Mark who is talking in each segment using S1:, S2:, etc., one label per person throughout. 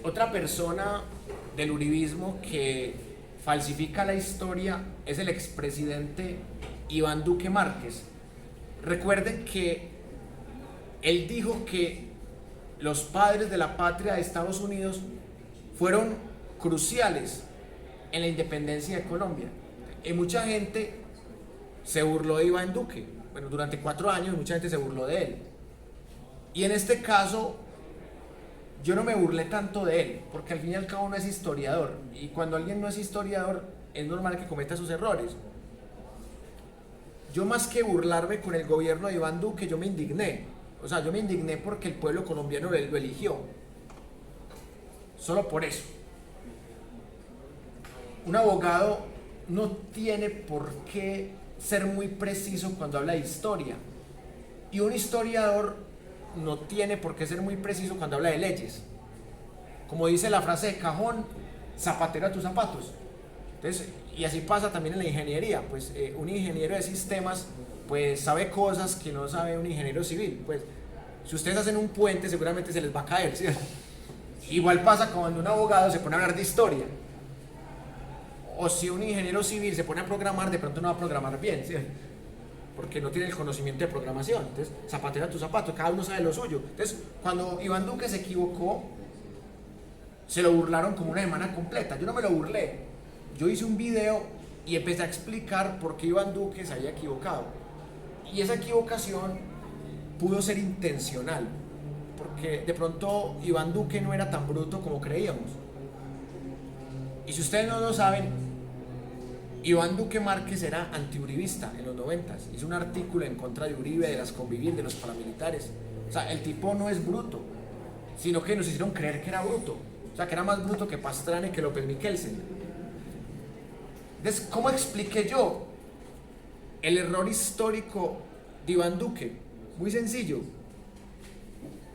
S1: Otra persona del uribismo que falsifica la historia es el expresidente Iván Duque Márquez. Recuerden que él dijo que los padres de la patria de Estados Unidos fueron cruciales en la independencia de Colombia. Y mucha gente se burló de Iván Duque. Bueno, durante 4 años mucha gente se burló de él. Y en este caso, yo no me burlé tanto de él, porque al fin y al cabo no es historiador. Y cuando alguien no es historiador, es normal que cometa sus errores. Yo más que burlarme con el gobierno de Iván Duque, yo me indigné. O sea, yo me indigné porque el pueblo colombiano lo eligió. Solo por eso. Un abogado no tiene por qué ser muy preciso cuando habla de historia. Y un historiador no tiene por qué ser muy preciso cuando habla de leyes. Como dice la frase de cajón, zapatero a tus zapatos. Entonces, y así pasa también en la ingeniería. Pues un ingeniero de sistemas pues sabe cosas que no sabe un ingeniero civil. Pues si ustedes hacen un puente seguramente se les va a caer, ¿sí? Igual pasa cuando un abogado se pone a hablar de historia. O si un ingeniero civil se pone a programar, de pronto no va a programar bien, ¿sí? Porque no tiene el conocimiento de programación. Entonces, zapatero a tus zapatos, cada uno sabe lo suyo. Entonces, cuando Iván Duque se equivocó, se lo burlaron como una semana completa. Yo no me lo burlé. Yo hice un video y empecé a explicar por qué Iván Duque se había equivocado. Y esa equivocación pudo ser intencional, porque de pronto Iván Duque no era tan bruto como creíamos. Y si ustedes no lo saben, Iván Duque Márquez era antiuribista en los 90s. Hizo un artículo en contra de Uribe, de las convivir, de los paramilitares. O sea, el tipo no es bruto, sino que nos hicieron creer que era bruto. O sea, que era más bruto que Pastrana y que López Miquelsen. Entonces, ¿cómo expliqué yo el error histórico de Iván Duque? Muy sencillo.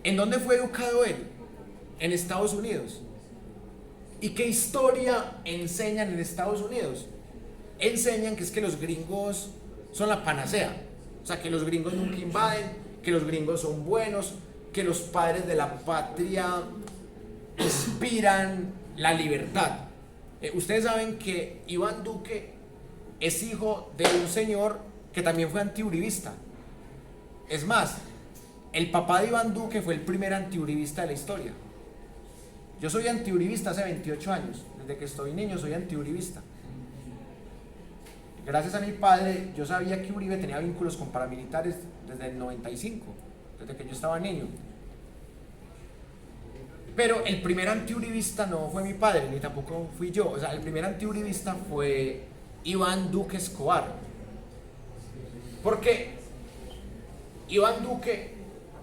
S1: ¿En dónde fue educado él? En Estados Unidos. ¿Y qué historia enseñan en Estados Unidos? Enseñan que es que los gringos son la panacea. O sea, que los gringos nunca invaden, que los gringos son buenos, que los padres de la patria inspiran la libertad. Ustedes saben que Iván Duque es hijo de un señor que también fue antiuribista. Es más, el papá de Iván Duque fue el primer antiuribista de la historia. Yo soy antiuribista hace 28 años. Desde que estoy niño soy antiuribista. Gracias a mi padre, yo sabía que Uribe tenía vínculos con paramilitares desde el 95, desde que yo estaba niño. Pero el primer antiuribista no fue mi padre, ni tampoco fui yo. O sea, el primer antiuribista fue Iván Duque Escobar. Porque Iván Duque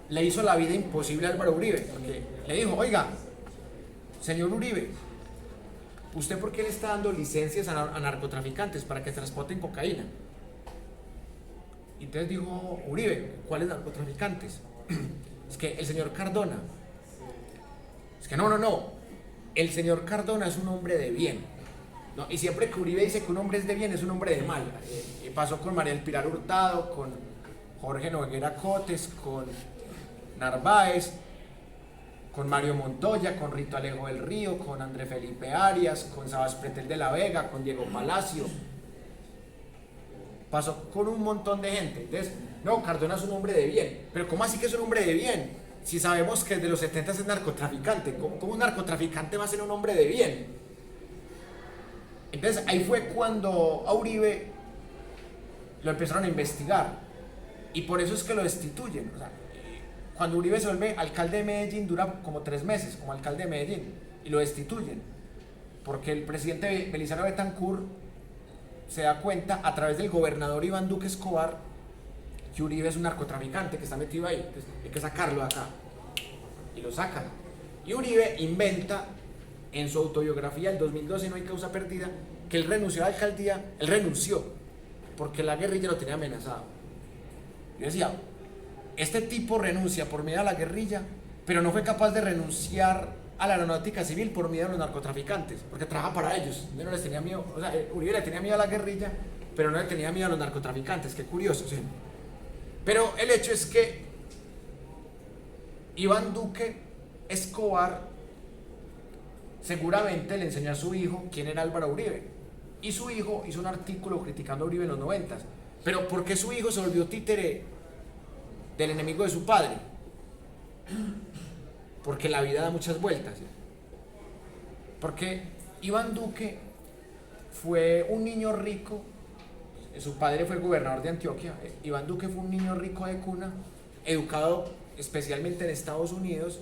S1: le hizo la vida imposible a Álvaro Uribe. Porque le dijo, oiga, señor Uribe, ¿usted por qué le está dando licencias a narcotraficantes para que transporten cocaína? Y entonces dijo Uribe, ¿cuáles narcotraficantes? Es que el señor Cardona. Es que no. El señor Cardona es un hombre de bien. ¿No? Y siempre que Uribe dice que un hombre es de bien, es un hombre de mal. Pasó con María del Pilar Hurtado, con Jorge Noguera Cotes, con Narváez, con Mario Montoya, con Rito Alejo del Río, con André Felipe Arias, con Sabas Pretel de la Vega, con Diego Palacio. Pasó con un montón de gente. Entonces, no, Cardona es un hombre de bien. Pero ¿cómo así que es un hombre de bien? Si sabemos que desde los 70 es narcotraficante. ¿Cómo un narcotraficante va a ser un hombre de bien? Entonces, ahí fue cuando a Uribe lo empezaron a investigar. Y por eso es que lo destituyen. O sea, cuando Uribe se vuelve alcalde de Medellín, dura como 3 meses como alcalde de Medellín y lo destituyen. Porque el presidente Belisario Betancur se da cuenta a través del gobernador Iván Duque Escobar que Uribe es un narcotraficante que está metido ahí. Entonces hay que sacarlo de acá. Y lo sacan. Y Uribe inventa en su autobiografía, el 2012, No hay causa perdida, que él renunció a la alcaldía. Él renunció porque la guerrilla lo tenía amenazado. Yo decía, este tipo renuncia por miedo a la guerrilla, pero no fue capaz de renunciar a la aeronáutica civil por miedo a los narcotraficantes, porque trabaja para ellos. No les tenía miedo, o sea, Uribe le tenía miedo a la guerrilla, pero no le tenía miedo a los narcotraficantes. Qué curioso, ¿sí? Pero el hecho es que Iván Duque Escobar seguramente le enseñó a su hijo quién era Álvaro Uribe. Y su hijo hizo un artículo criticando a Uribe en los 90. Pero ¿por qué su hijo se volvió títere del enemigo de su padre? Porque la vida da muchas vueltas. Porque Iván Duque fue un niño rico, su padre fue el gobernador de Antioquia. Iván Duque fue un niño rico de cuna, educado especialmente en Estados Unidos,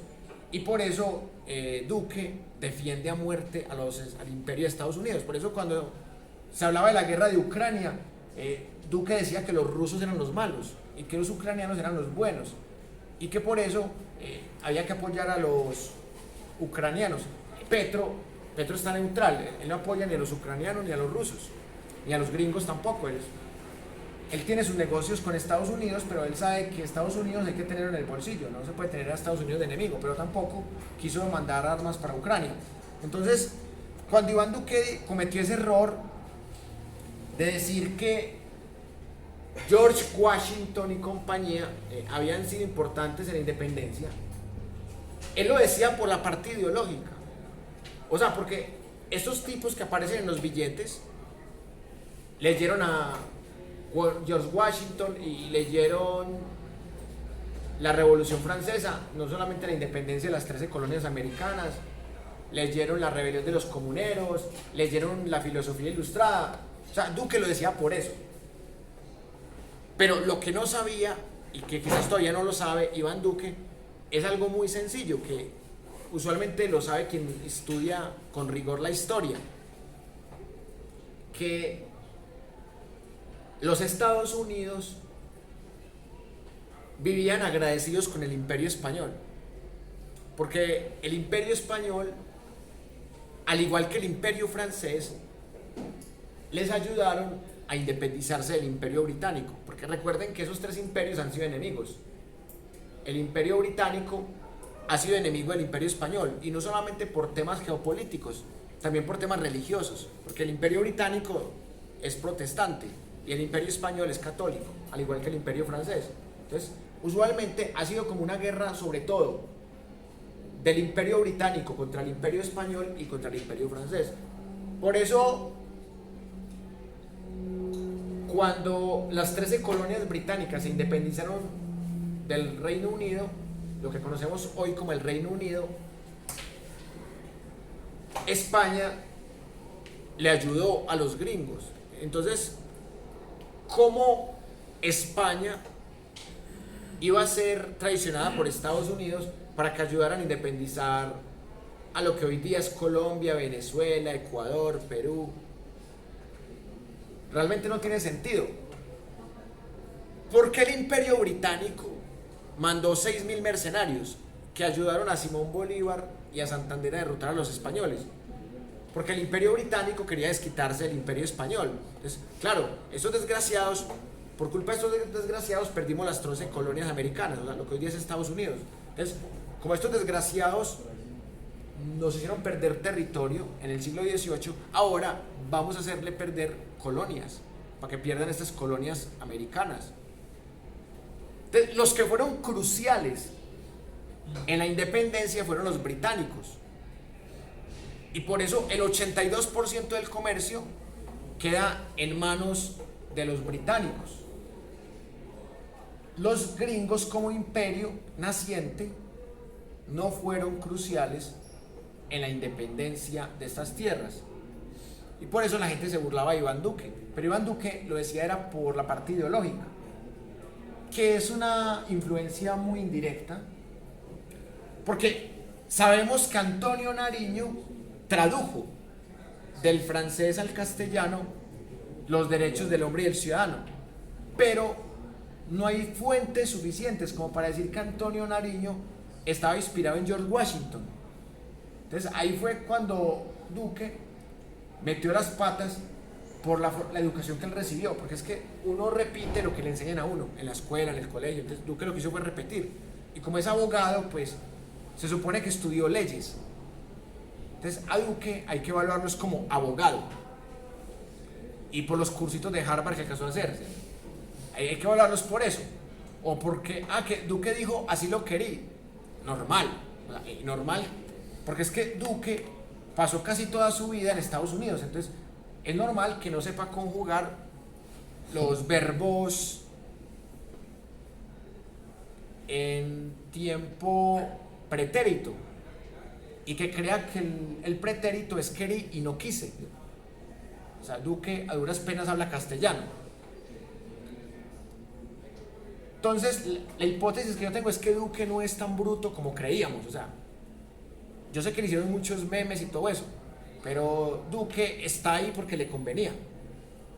S1: y por eso Duque defiende a muerte al imperio de Estados Unidos. Por eso cuando se hablaba de la guerra de Ucrania, Duque decía que los rusos eran los malos y que los ucranianos eran los buenos, y que por eso había que apoyar a los ucranianos. Petro está neutral, él no apoya ni a los ucranianos ni a los rusos, ni a los gringos tampoco. Él tiene sus negocios con Estados Unidos, pero él sabe que Estados Unidos hay que tenerlo en el bolsillo, no se puede tener a Estados Unidos de enemigo, pero tampoco quiso mandar armas para Ucrania. Entonces, cuando Iván Duque cometió ese error de decir que George Washington y compañía habían sido importantes en la independencia, él lo decía por la parte ideológica. O sea, porque estos tipos que aparecen en los billetes leyeron a George Washington y leyeron la Revolución Francesa, no solamente la independencia de las 13 colonias americanas, leyeron la rebelión de los comuneros, leyeron la filosofía ilustrada. O sea, Duque lo decía por eso. Pero lo que no sabía, y que quizás todavía no lo sabe Iván Duque, es algo muy sencillo, que usualmente lo sabe quien estudia con rigor la historia, que los Estados Unidos vivían agradecidos con el Imperio Español, porque el Imperio Español, al igual que el Imperio Francés, les ayudaron a independizarse del Imperio Británico, porque recuerden que esos tres imperios han sido enemigos. El Imperio Británico ha sido enemigo del Imperio Español, y no solamente por temas geopolíticos, también por temas religiosos, porque el Imperio Británico es protestante y el Imperio Español es católico, al igual que el Imperio Francés. Entonces, usualmente ha sido como una guerra, sobre todo del Imperio Británico contra el Imperio Español y contra el Imperio Francés. Por eso, cuando las 13 colonias británicas se independizaron del Reino Unido, lo que conocemos hoy como el Reino Unido, España le ayudó a los gringos. Entonces, ¿cómo España iba a ser traicionada por Estados Unidos para que ayudaran a independizar a lo que hoy día es Colombia, Venezuela, Ecuador, Perú? Realmente no tiene sentido. ¿Por qué el Imperio Británico mandó 6.000 mercenarios que ayudaron a Simón Bolívar y a Santander a derrotar a los españoles? Porque el Imperio Británico quería desquitarse del Imperio Español. Entonces, claro, esos desgraciados, por culpa de estos desgraciados, perdimos las 13 colonias americanas, o sea, lo que hoy día es Estados Unidos. Entonces, como estos desgraciados nos hicieron perder territorio en el siglo XVIII, ahora vamos a hacerle perder colonias, para que pierdan estas colonias americanas. Entonces, los que fueron cruciales en la independencia fueron los británicos. Y por eso el 82% del comercio queda en manos de los británicos. Los gringos, como imperio naciente, no fueron cruciales en la independencia de estas tierras. Y por eso la gente se burlaba de Iván Duque. Pero Iván Duque lo decía era por la parte ideológica, que es una influencia muy indirecta, porque sabemos que Antonio Nariño tradujo del francés al castellano los derechos del hombre y del ciudadano, pero no hay fuentes suficientes como para decir que Antonio Nariño estaba inspirado en George Washington. Entonces ahí fue cuando Duque metió las patas por la educación que él recibió, porque es que uno repite lo que le enseñan a uno en la escuela, en el colegio. Entonces Duque lo que hizo fue repetir, y como es abogado, pues se supone que estudió leyes. Entonces a Duque hay que evaluarlo como abogado, y por los cursitos de Harvard que alcanzó a hacer. Hay que evaluarlos por eso, o porque que Duque dijo así lo querí. Normal, normal, porque es que Duque pasó casi toda su vida en Estados Unidos, entonces es normal que no sepa conjugar los verbos en tiempo pretérito y que crea que el pretérito es querí y no quise. O sea, Duque a duras penas habla castellano. Entonces, la hipótesis que yo tengo es que Duque no es tan bruto como creíamos. O sea, yo sé que le hicieron muchos memes y todo eso, pero Duque está ahí porque le convenía,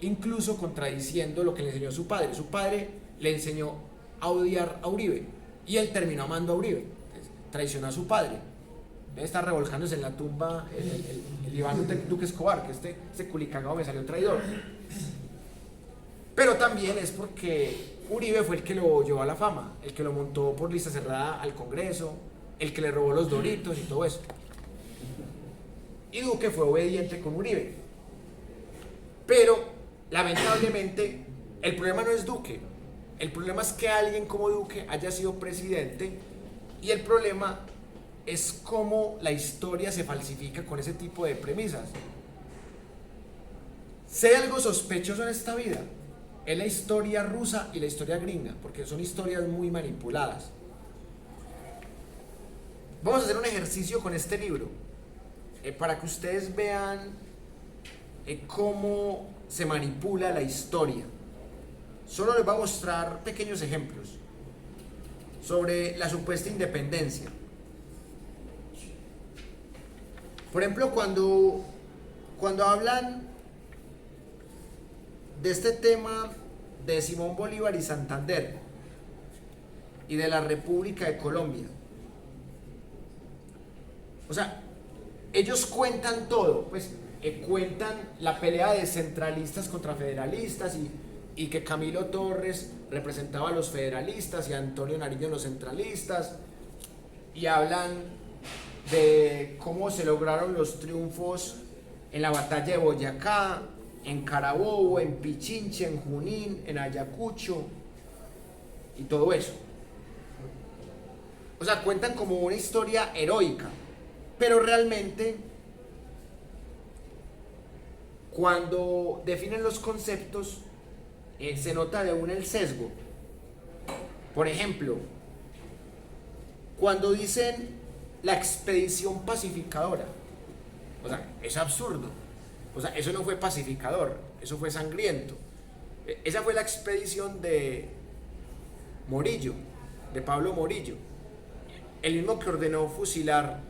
S1: incluso contradiciendo lo que le enseñó su padre. Su padre le enseñó a odiar a Uribe y él terminó amando a Uribe. Entonces, traicionó a su padre. Debe estar revolcándose en la tumba el Iván Duque Escobar, que este culicagado me salió traidor. Pero también es porque Uribe fue el que lo llevó a la fama, el que lo montó por lista cerrada al Congreso, el que le robó los Doritos y todo eso. Y Duque fue obediente con Uribe. Pero, lamentablemente, el problema no es Duque. El problema es que alguien como Duque haya sido presidente, y el problema es cómo la historia se falsifica con ese tipo de premisas. Si hay algo sospechoso en esta vida, es la historia rusa y la historia gringa, porque son historias muy manipuladas. Vamos a hacer un ejercicio con este libro, para que ustedes vean cómo se manipula la historia. Solo les voy a mostrar pequeños ejemplos sobre la supuesta independencia. Por ejemplo, cuando hablan de este tema de Simón Bolívar y Santander y de la República de Colombia, o sea, ellos cuentan todo, pues cuentan la pelea de centralistas contra federalistas y que Camilo Torres representaba a los federalistas y Antonio Nariño a los centralistas, y hablan de cómo se lograron los triunfos en la batalla de Boyacá, en Carabobo, en Pichinche, en Junín, en Ayacucho y todo eso. O sea, cuentan como una historia heroica, pero realmente cuando definen los conceptos se nota de una el sesgo. Por ejemplo, cuando dicen la expedición pacificadora, o sea, es absurdo. O sea, eso no fue pacificador, eso fue sangriento. Esa fue la expedición de Morillo, de Pablo Morillo, el mismo que ordenó fusilar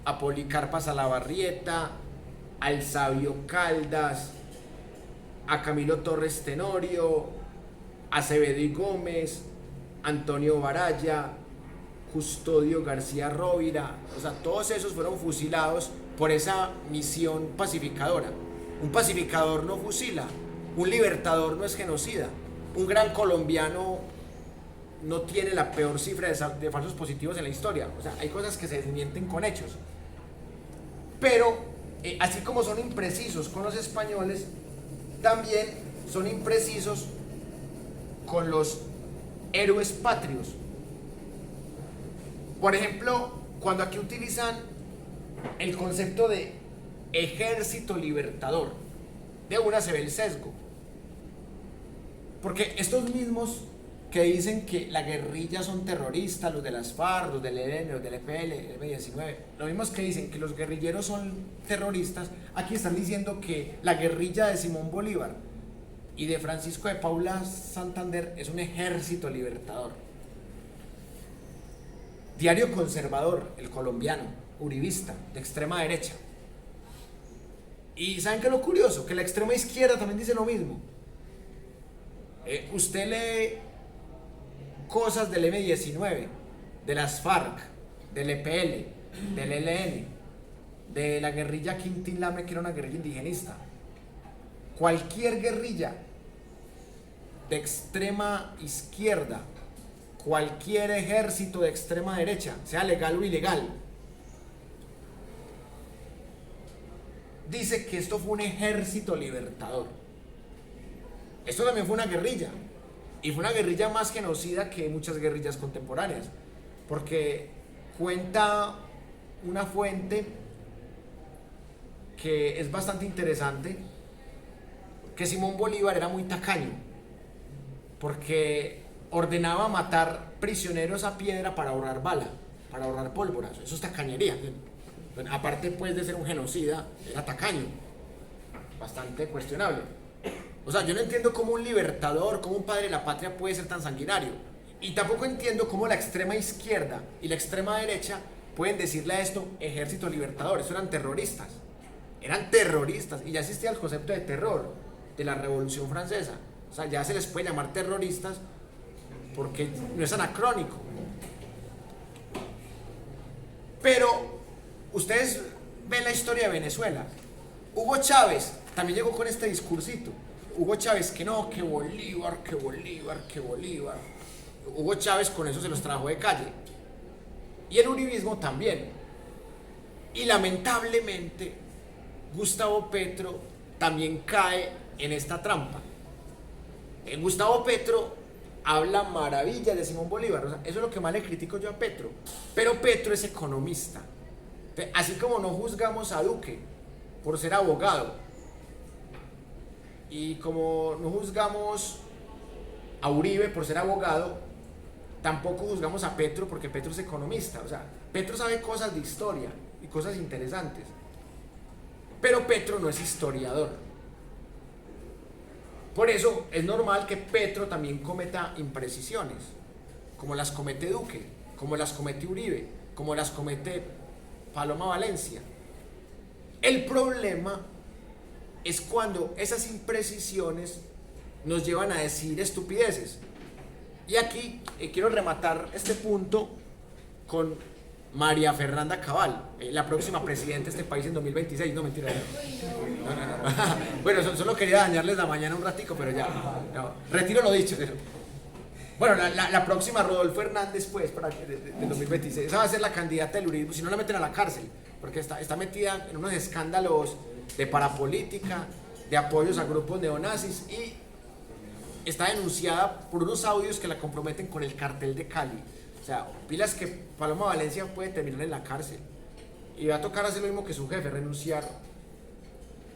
S1: a Policarpa Salabarrieta, al Sabio Caldas, a Camilo Torres Tenorio, a Acevedo y Gómez, Antonio Baraya, Custodio García Rovira. O sea, todos esos fueron fusilados por esa misión pacificadora. Un pacificador no fusila, un libertador no es genocida, un gran colombiano no tiene la peor cifra de falsos positivos en la historia. O sea, hay cosas que se desmienten con hechos. Pero, así como son imprecisos con los españoles, también son imprecisos con los héroes patrios. Por ejemplo, cuando aquí utilizan el concepto de ejército libertador, de una se ve el sesgo. Porque estos mismos que dicen que la guerrilla son terroristas, los de las FARC, los del ELN, los del EPL, el M19, los mismos que dicen que los guerrilleros son terroristas, aquí están diciendo que la guerrilla de Simón Bolívar y de Francisco de Paula Santander es un ejército libertador. Diario Conservador, el colombiano, uribista, de extrema derecha. Y ¿saben qué es lo curioso? Que la extrema izquierda también dice lo mismo. Usted lee cosas del M19, de las FARC, del EPL, del ELN, de la guerrilla Quintín Lame, que era una guerrilla indigenista. Cualquier guerrilla de extrema izquierda, cualquier ejército de extrema derecha, sea legal o ilegal, dice que esto fue un ejército libertador. Esto también fue una guerrilla, y fue una guerrilla más genocida que muchas guerrillas que es bastante interesante, que Simón Bolívar era muy tacaño, porque ordenaba matar prisioneros a piedra para ahorrar bala, para ahorrar pólvora. Eso es tacañería. Bueno, aparte pues de ser un genocida, era tacaño, bastante cuestionable. O sea, yo no entiendo cómo un libertador, cómo un padre de la patria puede ser tan sanguinario. Y tampoco entiendo cómo la extrema izquierda y la extrema derecha pueden decirle a esto ejército libertador. Eso eran terroristas. Eran terroristas. Y ya existía el concepto de terror de la Revolución Francesa. O sea, ya se les puede llamar terroristas porque no es anacrónico. Pero ustedes ven la historia de Venezuela. Hugo Chávez también llegó con este discursito. Hugo Chávez que no, que Bolívar, que Bolívar, que Bolívar. Hugo Chávez con eso se los trajo de calle. Y el uribismo también. Y lamentablemente Gustavo Petro también cae en esta trampa. Gustavo Petro habla maravillas de Simón Bolívar. O sea, eso es lo que más le critico yo a Petro. Pero Petro es economista. Así como no juzgamos a Duque por ser abogado, y como no juzgamos a Uribe por ser abogado, tampoco juzgamos a Petro porque Petro es economista. O sea, Petro sabe cosas de historia y cosas interesantes, pero Petro no es historiador. Por eso es normal que Petro también cometa imprecisiones, como las comete Duque, como las comete Uribe, como las comete Paloma Valencia. El problema es cuando esas imprecisiones nos llevan a decir estupideces. Y aquí quiero rematar este punto con María Fernanda Cabal, la próxima presidenta de este país en 2026. No, mentira. No. Bueno, solo quería dañarles la mañana un ratico, pero ya. No, retiro lo dicho. Bueno, la próxima Rodolfo Hernández, pues, para de 2026. Esa va a ser la candidata del uribismo, si no la meten a la cárcel, porque está metida en unos escándalos de parapolítica, de apoyos a grupos neonazis, y está denunciada por unos audios que la comprometen con el cartel de Cali. O sea, pilas que Paloma Valencia puede terminar en la cárcel. Y va a tocar hacer lo mismo que su jefe, renunciar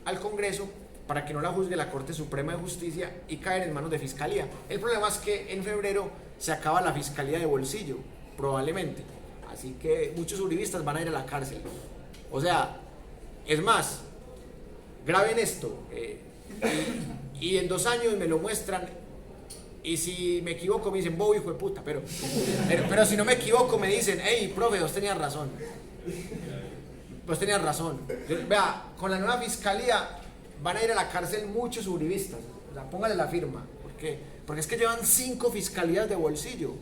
S1: al Congreso para que no la juzgue la Corte Suprema de Justicia y caer en manos de Fiscalía. El problema es que en febrero se acaba la Fiscalía de bolsillo, probablemente. Así que muchos uribistas van a ir a la cárcel. O sea, es más, graben esto, y en 2 años me lo muestran, y si me equivoco me dicen, bobo hijo de puta, pero si no me equivoco me dicen, hey, profe, vos tenías razón. Vos tenías razón. Vea, con la nueva fiscalía van a ir a la cárcel muchos uribistas. O sea, póngale la firma, porque es que llevan 5 fiscalías de bolsillo.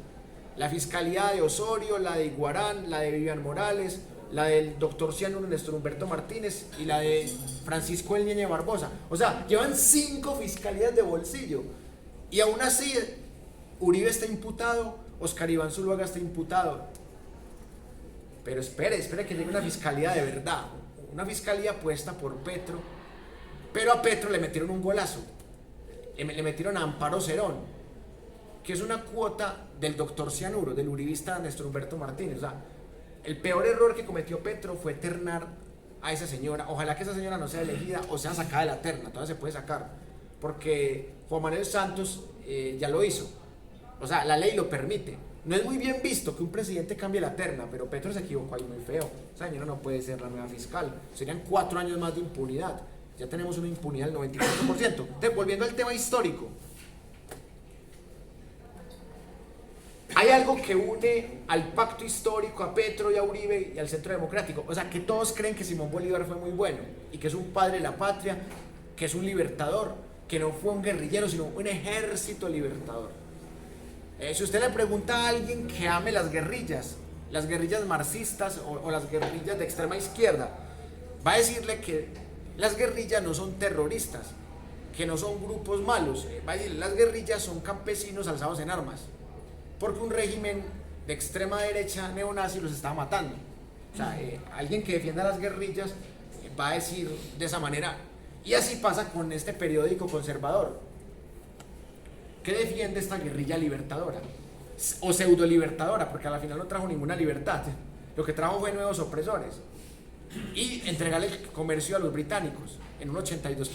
S1: La fiscalía de Osorio, la de Iguarán, la de Vivian Morales, la del doctor Cianuro Néstor Humberto Martínez y la de Francisco El Ñeñe Barbosa. O sea, llevan 5 fiscalías de bolsillo. Y aún así, Uribe está imputado, Oscar Iván Zuluaga está imputado. Pero espere que llegue una fiscalía de verdad, una fiscalía puesta por Petro. Pero a Petro le metieron un golazo, le metieron a Amparo Cerón, que es una cuota del doctor Cianuro, del uribista Néstor Humberto Martínez. O sea, el peor error que cometió Petro fue ternar a esa señora. Ojalá que esa señora no sea elegida o sea sacada de la terna, todavía se puede sacar, porque Juan Manuel Santos ya lo hizo. O sea, la ley lo permite. No es muy bien visto que un presidente cambie la terna, pero Petro se equivocó ahí muy feo. Esa señora no puede ser la nueva fiscal. Serían 4 años más de impunidad. Ya tenemos una impunidad del 94%. Entonces, volviendo al tema histórico, hay algo que une al pacto histórico, a Petro y a Uribe y al Centro Democrático. O sea, que todos creen que Simón Bolívar fue muy bueno y que es un padre de la patria, que es un libertador, que no fue un guerrillero, sino un ejército libertador. Si usted le pregunta a alguien que ame las guerrillas marxistas o las guerrillas de extrema izquierda, va a decirle que las guerrillas no son terroristas, que no son grupos malos. Va a decirle, las guerrillas son campesinos alzados en armas, porque un régimen de extrema derecha neonazi los estaba matando. O sea, alguien que defienda las guerrillas va a decir de esa manera. Y así pasa con este periódico conservador. ¿Qué defiende esta guerrilla libertadora? O pseudo libertadora, porque al final no trajo ninguna libertad. Lo que trajo fue nuevos opresores. y entregar el comercio a los británicos en un 82%.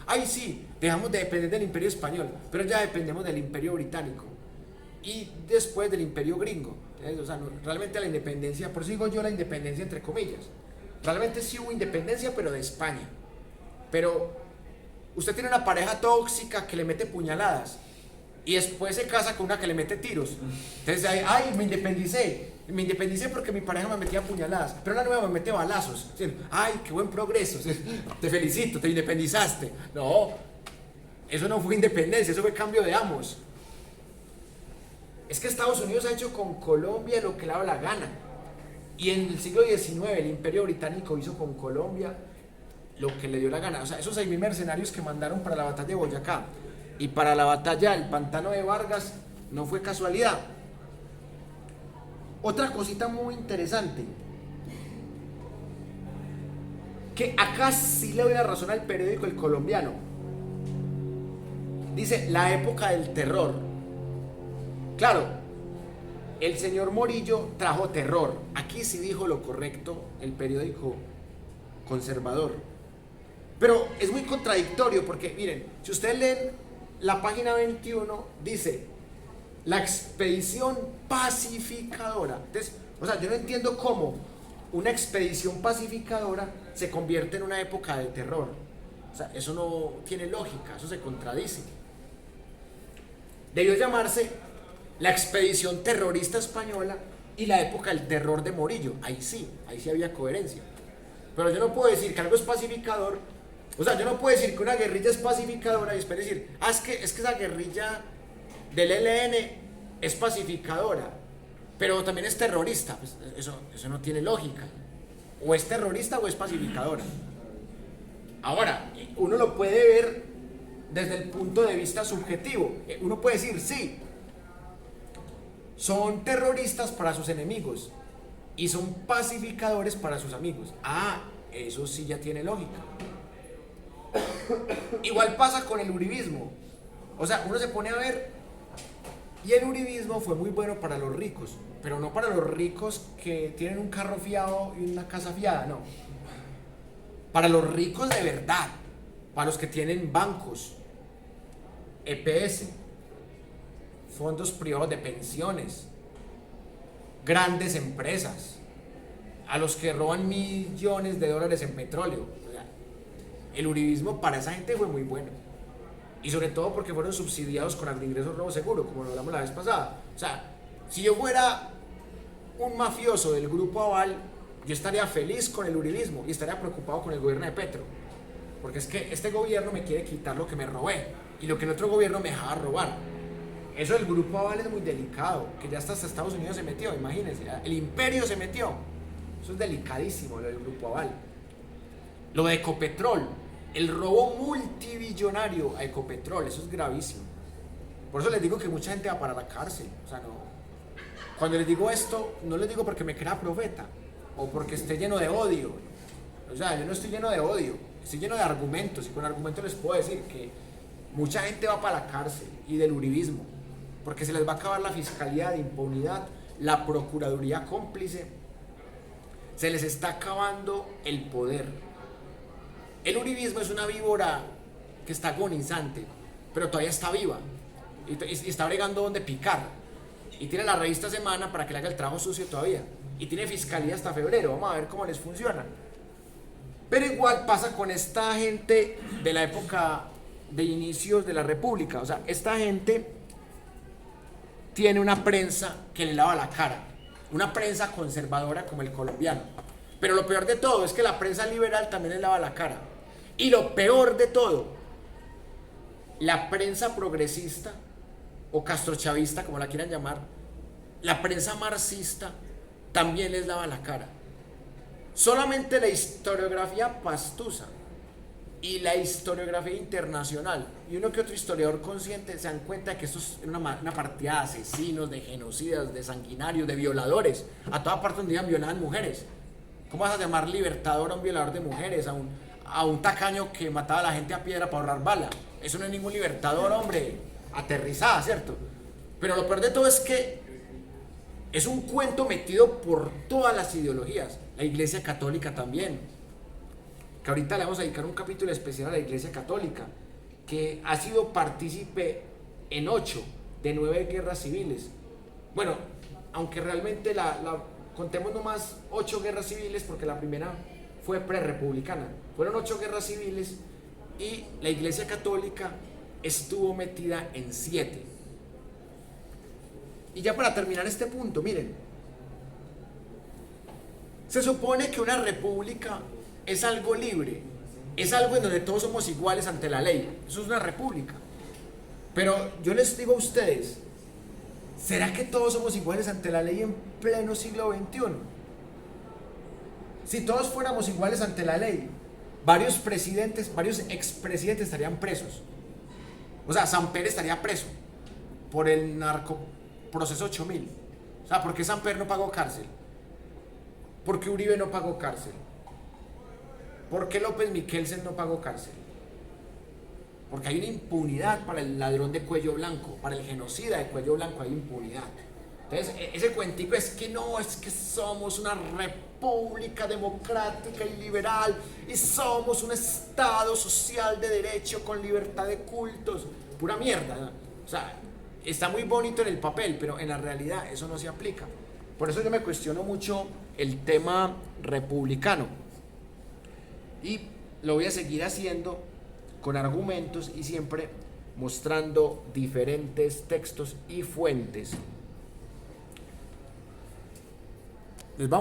S1: Ahí sí, dejamos de depender del imperio español, pero ya dependemos del imperio británico y después del imperio gringo. O sea, no, realmente la independencia, por eso digo yo la independencia entre comillas, realmente sí hubo independencia, pero de España. Pero usted tiene una pareja tóxica que le mete puñaladas y después se casa con una que le mete tiros. Entonces, ay, me independicé porque mi pareja me metía puñaladas, pero la nueva me mete balazos. Ay, qué buen progreso, te felicito, te independizaste. No, eso no fue independencia, eso fue cambio de amos. Es que Estados Unidos ha hecho con Colombia lo que le daba la gana. Y en el siglo XIX el imperio británico hizo con Colombia lo que le dio la gana. O sea, esos 6.000 mercenarios que mandaron para la batalla de Boyacá y para la batalla del Pantano de Vargas no fue casualidad. Otra cosita muy interesante, que acá sí le doy la razón al periódico El Colombiano. Dice, la época del terror. Claro, el señor Morillo trajo terror. Aquí sí dijo lo correcto el periódico conservador. Pero es muy contradictorio porque, miren, si ustedes leen la página 21, dice, la expedición pacificadora. Entonces, o sea, yo no entiendo cómo una expedición pacificadora se convierte en una época de terror. O sea, eso no tiene lógica, eso se contradice. Debió llamarse la expedición terrorista española y la época del terror de Morillo. Ahí sí había coherencia. Pero yo no puedo decir que algo es pacificador. O sea, yo no puedo decir que una guerrilla es pacificadora y después decir, es que esa guerrilla del ELN es pacificadora, pero también es terrorista. Pues eso no tiene lógica. O es terrorista o es pacificadora. Ahora, uno lo puede ver desde el punto de vista subjetivo. Uno puede decir, sí, son terroristas para sus enemigos y son pacificadores para sus amigos. Eso sí ya tiene lógica. Igual pasa con el uribismo. O sea, uno se pone a ver y el uribismo fue muy bueno para los ricos, pero no para los ricos que tienen un carro fiado y una casa fiada, no. Para los ricos de verdad, para los que tienen bancos, EPS, fondos privados de pensiones, grandes empresas, a los que roban millones de dólares en petróleo. El uribismo para esa gente fue muy bueno. Y sobre todo porque fueron subsidiados con agroingresos robo seguro, como lo hablamos la vez pasada. O sea, si yo fuera un mafioso del Grupo Aval, yo estaría feliz con el uribismo y estaría preocupado con el gobierno de Petro. Porque es que este gobierno me quiere quitar lo que me robé y lo que el otro gobierno me dejaba robar. Eso del Grupo Aval es muy delicado, que ya hasta Estados Unidos se metió, imagínense, el imperio se metió. Eso es delicadísimo, lo del Grupo Aval. Lo de Ecopetrol, el robo multibillonario a Ecopetrol, eso es gravísimo. Por eso les digo que mucha gente va para la cárcel. O sea, no. Cuando les digo esto, no les digo porque me crea profeta o porque esté lleno de odio. O sea, yo no estoy lleno de odio, estoy lleno de argumentos y con argumentos les puedo decir que mucha gente va para la cárcel y del uribismo porque se les va a acabar la fiscalía de impunidad, la procuraduría cómplice, se les está acabando el poder. El uribismo es una víbora que está agonizante, pero todavía está viva y está bregando donde picar. Y tiene la revista Semana para que le haga el trabajo sucio todavía. Y tiene fiscalía hasta febrero. Vamos a ver cómo les funciona. Pero igual pasa con esta gente de la época de inicios de la República. O sea, esta gente tiene una prensa que le lava la cara. Una prensa conservadora como El Colombiano. Pero lo peor de todo es que la prensa liberal también le lava la cara. Y lo peor de todo, la prensa progresista o castrochavista, como la quieran llamar, la prensa marxista también les lava la cara. Solamente la historiografía pastusa y la historiografía internacional y uno que otro historiador consciente se dan cuenta de que esto es una partida de asesinos, de genocidas, de sanguinarios, de violadores. A toda parte donde iban violaban mujeres. ¿Cómo vas a llamar libertador a un violador de mujeres, a un tacaño que mataba a la gente a piedra para ahorrar bala? Eso no es ningún libertador, hombre. Aterrizada, ¿cierto? Pero lo peor de todo es que es un cuento metido por todas las ideologías La Iglesia Católica también, que ahorita le vamos a dedicar un capítulo especial a la Iglesia Católica, que ha sido partícipe en 8 de 9 guerras civiles. Bueno, aunque realmente contemos nomás 8 guerras civiles, porque la primera fue prerepublicana. Fueron 8 guerras civiles y la Iglesia Católica estuvo metida en 7. Y ya para terminar este punto, miren, se supone que una república es algo libre, es algo en donde todos somos iguales ante la ley. Eso es una república. Pero yo les digo a ustedes, ¿será que todos somos iguales ante la ley en pleno siglo XXI? Si todos fuéramos iguales ante la ley, varios expresidentes estarían presos. O sea, Samper estaría preso por el narcoproceso 8000. O sea, ¿por qué Samper no pagó cárcel? ¿Por qué Uribe no pagó cárcel? ¿Por qué López Miquelsen no pagó cárcel? Porque hay una impunidad para el ladrón de cuello blanco, para el genocida de cuello blanco hay impunidad. Entonces, ese cuentico es que no, es que somos una república democrática y liberal y somos un estado social de derecho con libertad de cultos. Pura mierda, ¿no? O sea, está muy bonito en el papel, pero en la realidad eso no se aplica. Por eso yo me cuestiono mucho el tema republicano. Y lo voy a seguir haciendo con argumentos y siempre mostrando diferentes textos y fuentes